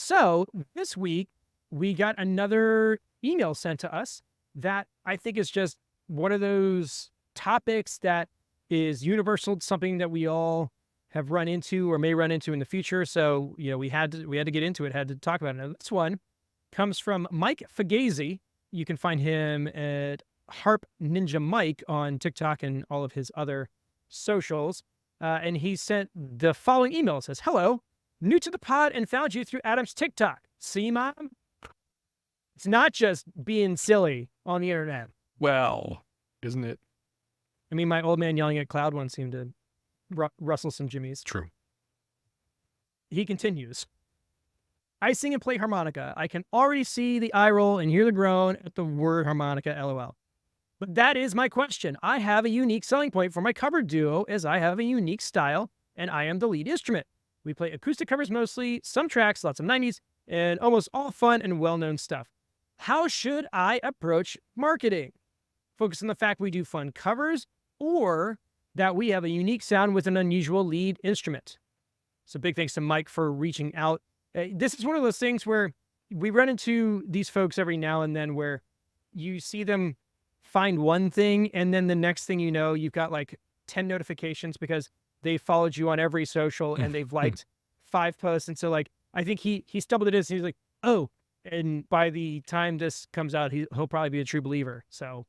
So this week, we got another email sent to us that I think is just one of those topics that is universal, something that we all have run into or may run into in the future. So, we had to get into it, had to talk about it. Now, this one comes from Mike Fagazi. You can find him at Harp Ninja Mike on TikTok and all of his other socials. And he sent the following email. It says, "Hello, new to the pod and found you through Adam's TikTok. See, Mom? It's not just being silly on the internet." Well, isn't it? I mean, my old man yelling at Cloud one seemed to rustle some jimmies. True. He continues, "I sing and play harmonica. I can already see the eye roll and hear the groan at the word harmonica, lol. But that is my question. I have a unique selling point for my cover duo as I have a unique style and I am the lead instrument. We play acoustic covers mostly, some tracks, lots of 90s, and almost all fun and well-known stuff. How should I approach marketing? Focus on the fact we do fun covers or that we have a unique sound with an unusual lead instrument?" So big thanks to Mike for reaching out. This is one of those things where we run into these folks every now and then where you see them find one thing and then the next thing you know, you've got like 10 notifications because they followed you on every social and they've liked 5 posts. And so like, I think he stumbled at this and he's like, oh, and by the time this comes out, he'll probably be a true believer. So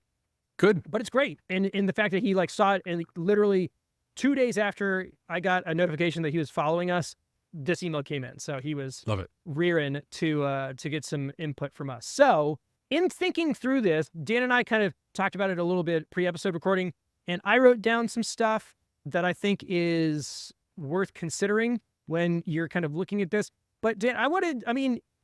Good. but it's great. And in the fact that he like saw it and literally 2 days after I got a notification that he was following us, this email came in. So he was Love it. rearing to get some input from us. So in thinking through this, Dan and I kind of talked about it a little bit pre-episode recording, and I wrote down some stuff that I think is worth considering when you're kind of looking at this. But Dan,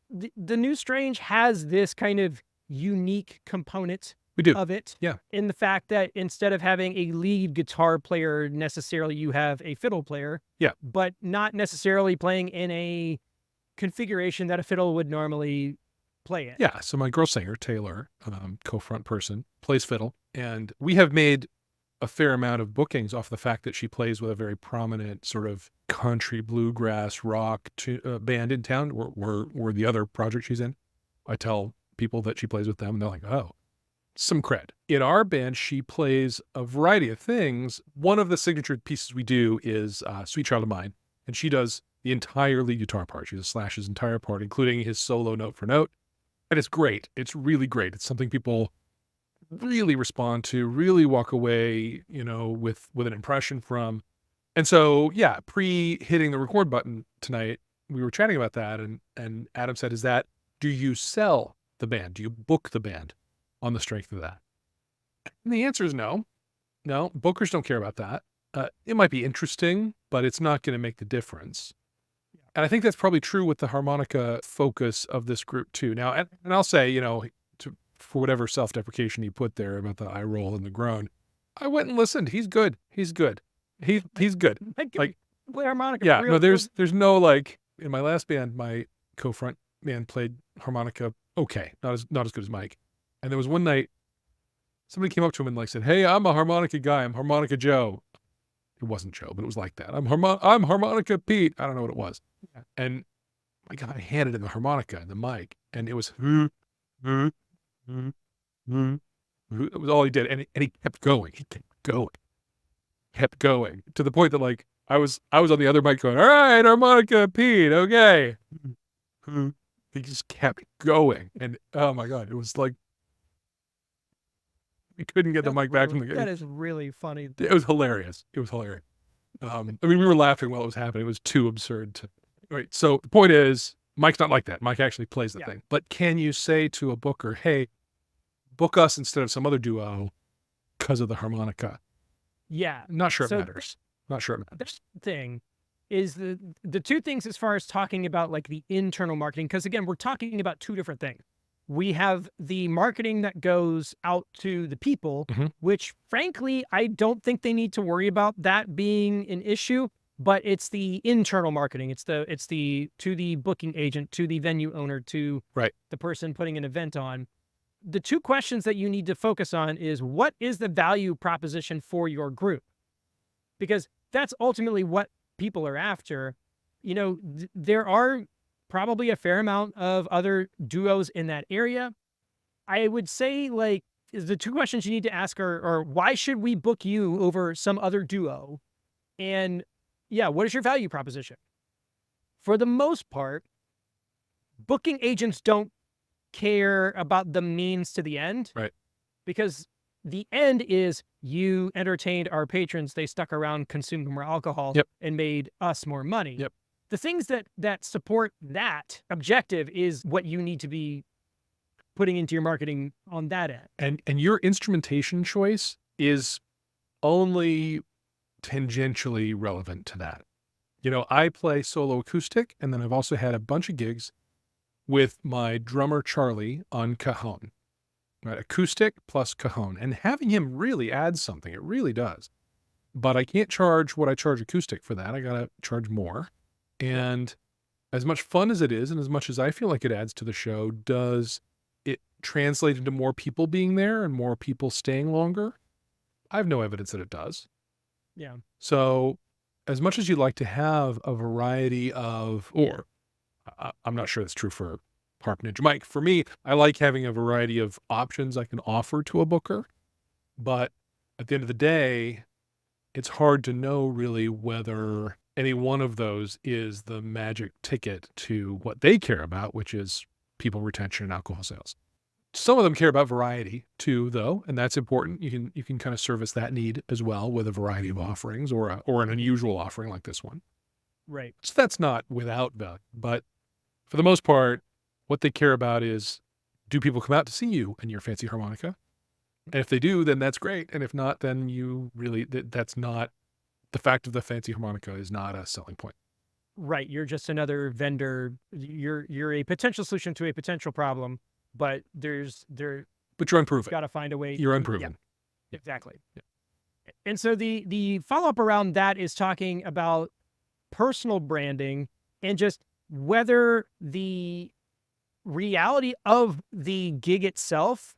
the New Strange has this kind of unique component We do. of it. Yeah. In the fact that instead of having a lead guitar player, necessarily you have a fiddle player. Yeah. But not necessarily playing in a configuration that a fiddle would normally play in. Yeah. So my girl singer, Taylor, co-front person, plays fiddle. And we have made a fair amount of bookings off the fact that she plays with a very prominent sort of country, bluegrass, rock band in town, or the other project she's in. I tell people that she plays with them and they're like, oh, some cred. In our band, she plays a variety of things. One of the signature pieces we do is Sweet Child of Mine, and she does the entire lead guitar part. She does Slash's entire part, including his solo note for note. And it's great. It's really great. It's something people really respond to, really walk away, with an impression from. And so, yeah, hitting the record button tonight, we were chatting about that, and Adam said, do you sell the band? Do you book the band on the strength of that? And the answer is no. No, bookers don't care about that. It might be interesting, but it's not going to make the difference. And I think that's probably true with the harmonica focus of this group too. Now, and I'll say, for whatever self-deprecation he put there about the eye roll and the groan, I went and listened. He's good. He's good. He's good. Like play harmonica. Yeah, no, there's no like in my last band, my co-front man played harmonica okay, not as good as Mike. And there was one night somebody came up to him and like said, "Hey, I'm a harmonica guy. I'm Harmonica Joe." It wasn't Joe, but it was like that. I'm Harmonica Pete. I don't know what it was. Yeah. And my God, I handed him the harmonica and the mic, and it was it was all he did, and he kept going. He kept going to the point that like I was on the other mic going, "All right, Harmonica Pete, okay." He just kept going, and oh my God, it was like we couldn't get the mic back from the. That is really funny. It was hilarious. We were laughing while it was happening. It was too absurd to. Right. So the point is, Mike's not like that. Mike actually plays the thing. But can you say to a booker, "Hey, book us instead of some other duo because of the harmonica"? Yeah. Not sure it matters. Not sure it matters. The thing is the two things as far as talking about like the internal marketing, because again, we're talking about two different things. We have the marketing that goes out to the people, which frankly, I don't think they need to worry about that being an issue, but it's the internal marketing. It's the to the booking agent, to the venue owner, to the person putting an event on. The two questions that you need to focus on is what is the value proposition for your group? Because that's ultimately what people are after. There are probably a fair amount of other duos in that area. I would say, like, the two questions you need to ask are why should we book you over some other duo? And yeah, what is your value proposition? For the most part, booking agents don't care about the means to the end. Right. Because the end is you entertained our patrons, they stuck around, consumed more alcohol, Yep. and made us more money. Yep. The things that support that objective is what you need to be putting into your marketing on that end. And your instrumentation choice is only tangentially relevant to that. You know, I play solo acoustic, and then I've also had a bunch of gigs with my drummer Charlie on cajon, right? Acoustic plus cajon, and having him really adds something. It really does. But I can't charge what I charge acoustic for that. I gotta charge more. And as much fun as it is, and as much as I feel like it adds to the show, does it translate into more people being there and more people staying longer? I have no evidence that it does. Yeah. So as much as you'd like to have a variety of, or I'm not sure that's true for Harp Ninja Mike. For me, I like having a variety of options I can offer to a booker. But at the end of the day, it's hard to know really whether any one of those is the magic ticket to what they care about, which is people retention and alcohol sales. Some of them care about variety too, though, and that's important. You can kind of service that need as well with a variety of offerings or an unusual offering like this one. Right. So that's not without value, but for the most part, what they care about is, do people come out to see you and your fancy harmonica? And if they do, then that's great. And if not, then that's not, the fact of the fancy harmonica is not a selling point. Right. You're just another vendor. You're a potential solution to a potential problem, but But you're unproven. got to find a way. You're unproven. Yeah, exactly. Yeah. And so the follow-up around that is talking about personal branding and just whether the reality of the gig itself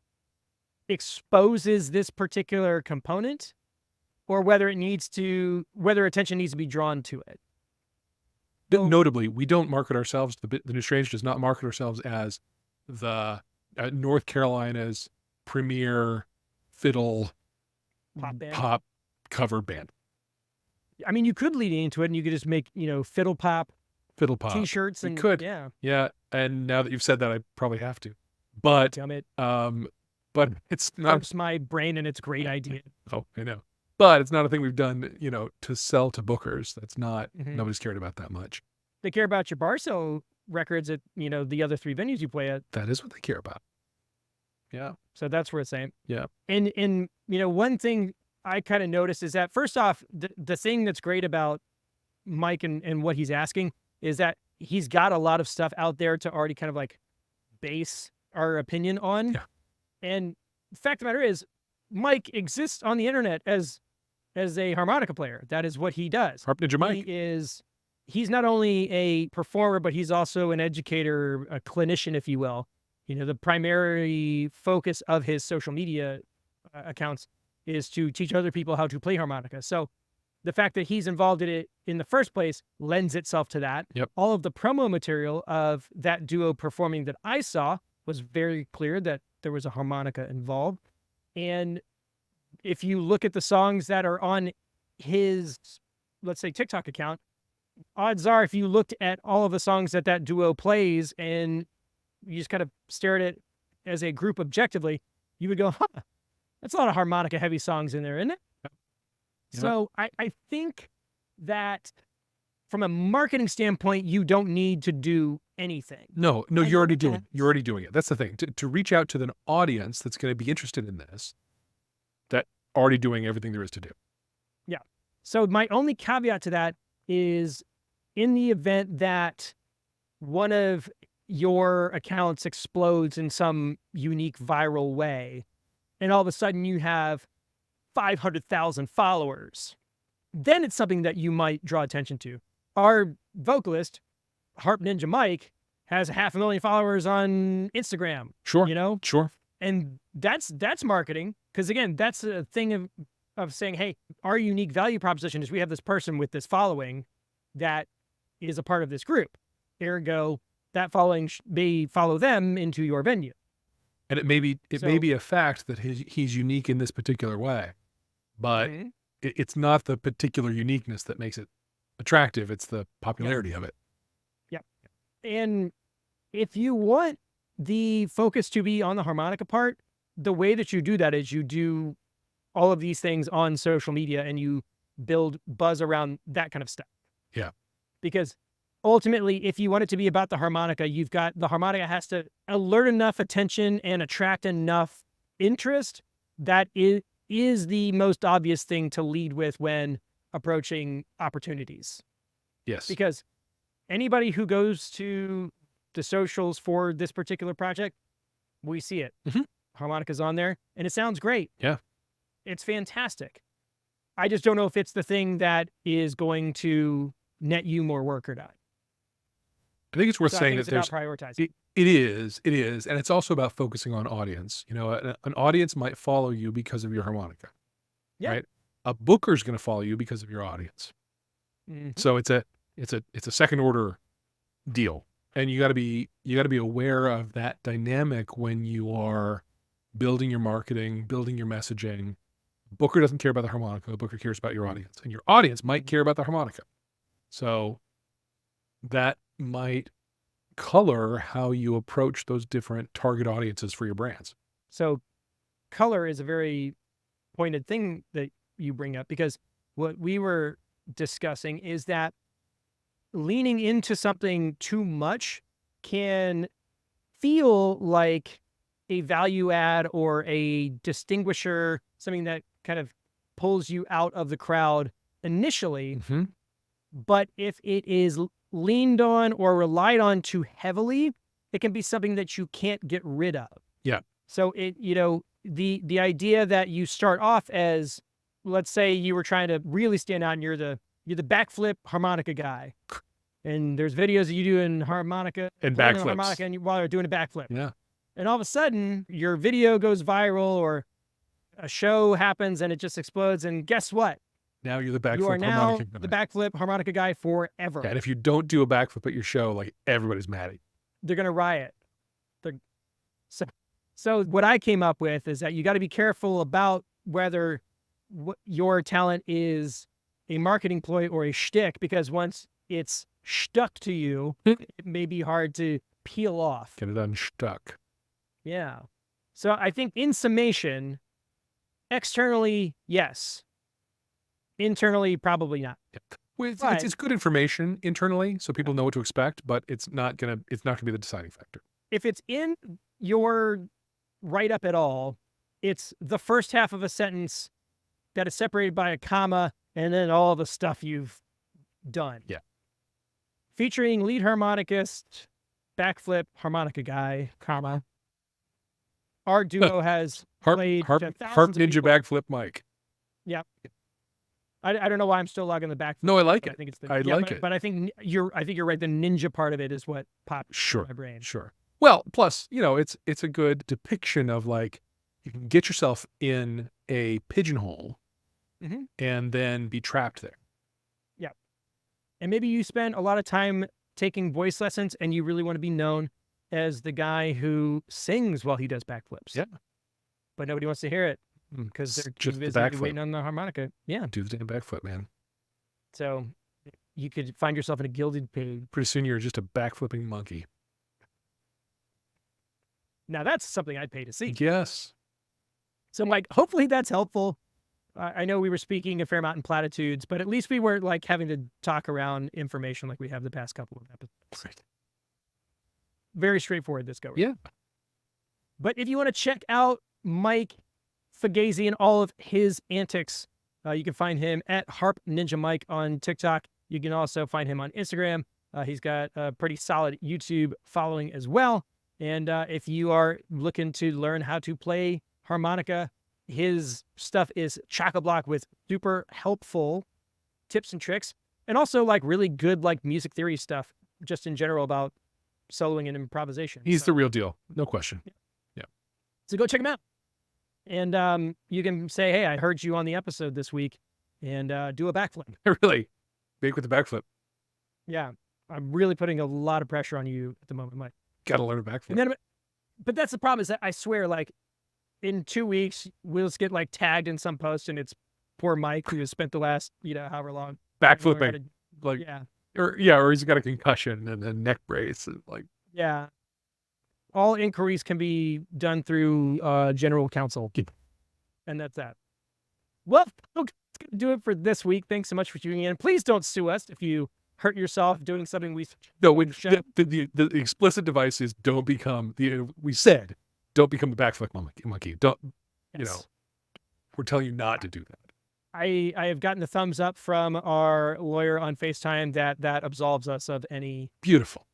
exposes this particular component or whether attention needs to be drawn to it. Notably, we don't market ourselves. The New Strange does not market ourselves as the North Carolina's premier fiddle pop cover band. I mean, you could lead into it and you could just make, fiddle pop t-shirts and you could. Yeah. And now that you've said that, I probably have to. But Damn it. But it's not. Hurts my brain and it's a great idea. Oh, I know. But it's not a thing we've done, to sell to bookers. That's not, Mhm. nobody's cared about that much. They care about your bar sale records at, the other 3 venues you play at. That is what they care about. Yeah. So that's worth saying. Yeah. And one thing I kind of noticed is that first off, the thing that's great about Mike and what he's asking is that he's got a lot of stuff out there to already kind of like base our opinion on. Yeah. And the fact of the matter is, Mike exists on the internet as a harmonica player. That is what he does. Harp Ninja Mike. He's not only a performer, but he's also an educator, a clinician, if you will. The primary focus of his social media accounts is to teach other people how to play harmonica. So the fact that he's involved in it in the first place lends itself to that. Yep. All of the promo material of that duo performing that I saw was very clear that there was a harmonica involved. And if you look at the songs that are on his, let's say, TikTok account, odds are if you looked at all of the songs that duo plays and you just kind of stare at it as a group objectively, you would go, that's a lot of harmonica heavy songs in there, isn't it? Yep. So I think that from a marketing standpoint, you don't need to do anything. No, you're already doing it. You're already doing it. That's the thing. To reach out to an audience that's going to be interested in this, that already doing everything there is to do. Yeah. So my only caveat to that is in the event that one of your accounts explodes in some unique viral way, and all of a sudden you have 500,000 followers, then it's something that you might draw attention to. Our vocalist, Harp Ninja Mike, has 500,000 followers on Instagram. Sure. Sure. And that's marketing. Because again, that's a thing of saying, hey, our unique value proposition is we have this person with this following that is a part of this group. Ergo, that following may follow them into your venue. And it may be a fact that he's unique in this particular way, but it's not the particular uniqueness that makes it attractive. It's the popularity of it. Yeah. And if you want the focus to be on the harmonica part, the way that you do that is you do all of these things on social media and you build buzz around that kind of stuff. Yeah. Because ultimately, if you want it to be about the harmonica, the harmonica has to alert enough attention and attract enough interest that it is the most obvious thing to lead with when approaching opportunities. Yes. Because anybody who goes to the socials for this particular project, we see it. Harmonica's on there, and it sounds great. Yeah. It's fantastic. I just don't know if it's the thing that is going to net you more work or not. I think it's worth saying that there's prioritizing. It is, and it's also about focusing on audience. You know, an audience might follow you because of your harmonica, right? A booker's going to follow you because of your audience. So it's a second order deal, and you got to be aware of that dynamic when you are building your marketing, building your messaging. Booker doesn't care about the harmonica. The booker cares about your audience, and your audience might care about the harmonica. So that might color how you approach those different target audiences for your brands. So color is a very pointed thing that you bring up, because what we were discussing is that leaning into something too much can feel like a value add or a distinguisher, something that kind of pulls you out of the crowd initially. But if it is leaned on or relied on too heavily, it can be something that you can't get rid of. Yeah. So the idea that you start off as, let's say you were trying to really stand out and you're the backflip harmonica guy, and there's videos of you doing harmonica and backflips harmonica while you're doing a backflip. Yeah. And all of a sudden your video goes viral or a show happens and it just explodes, and guess what? Now you're the backflip You are now harmonica guy. the backflip harmonica guy forever. Yeah, and if you don't do a backflip at your show, like, everybody's mad at you. They're going to riot. So what I came up with is that you got to be careful about whether your talent is a marketing ploy or a shtick, because once it's stuck to you, it may be hard to peel off. Get it unstuck. Yeah. So I think in summation, externally, yes. Internally, probably not. Well, it's good information internally, so people know what to expect, but it's not gonna be the deciding factor. If it's in your write-up at all, it's the first half of a sentence that is separated by a comma, and then all the stuff you've done. Yeah. Featuring lead harmonicist, backflip harmonica guy, comma. Our duo has played harp ninja backflip Mike. Yeah. I don't know why I'm still logging the backflip. No, I like it. I think it's it. But I think you're right. The ninja part of it is what popped in my brain. Sure. Well, plus, it's a good depiction of, like, you can get yourself in a pigeonhole and then be trapped there. Yeah. And maybe you spend a lot of time taking voice lessons and you really want to be known as the guy who sings while he does backflips. Yeah. But nobody wants to hear it because they're too busy waiting on the harmonica. Yeah. Do the damn backflip, man. So you could find yourself in a gilded cage. Pretty soon you're just a backflipping monkey. Now that's something I'd pay to see. Yes. So, Mike, hopefully that's helpful. I know we were speaking a fair amount in platitudes, but at least we weren't like having to talk around information like we have the past couple of episodes. Right. Very straightforward this go round. Yeah. But if you want to check out Mike Fugazi and all of his antics, you can find him at Harp Ninja Mike on TikTok. You can also find him on Instagram. He's got a pretty solid YouTube following as well. And if you are looking to learn how to play harmonica, his stuff is chock-a-block with super helpful tips and tricks, and also like really good like music theory stuff just in general about soloing and improvisation. He's the real deal. No question. Yeah. So go check him out. And you can say, hey, I heard you on the episode this week, and do a backflip. Really? Big with the backflip. Yeah. I'm really putting a lot of pressure on you at the moment, Mike. Got to learn a backflip. And then, but that's the problem is that I swear, like in 2 weeks, we'll just get like tagged in some post, and it's poor Mike who has spent the last, however long Backflipping. Like, yeah, or he's got a concussion and a neck brace. And like, yeah. All inquiries can be done through general counsel, and that's that. Well, folks, that's gonna do it for this week. Thanks so much for tuning in. Please don't sue us if you hurt yourself doing something we. no, when the explicit device is don't become we said don't become the backflip monkey. Don't Yes. we're telling you not to do that. I have gotten the thumbs up from our lawyer on FaceTime that absolves us of any. Beautiful.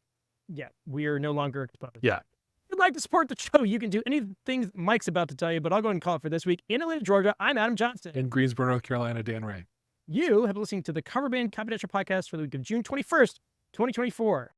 Yeah, we are no longer exposed. Yeah. If you'd like to support the show, you can do anything Mike's about to tell you, but I'll go ahead and call it for this week. In Atlanta, Georgia, I'm Adam Johnston. In Greensboro, North Carolina, Dan Ray. You have been listening to the Cover Band Confidential podcast for the week of June 21st, 2024.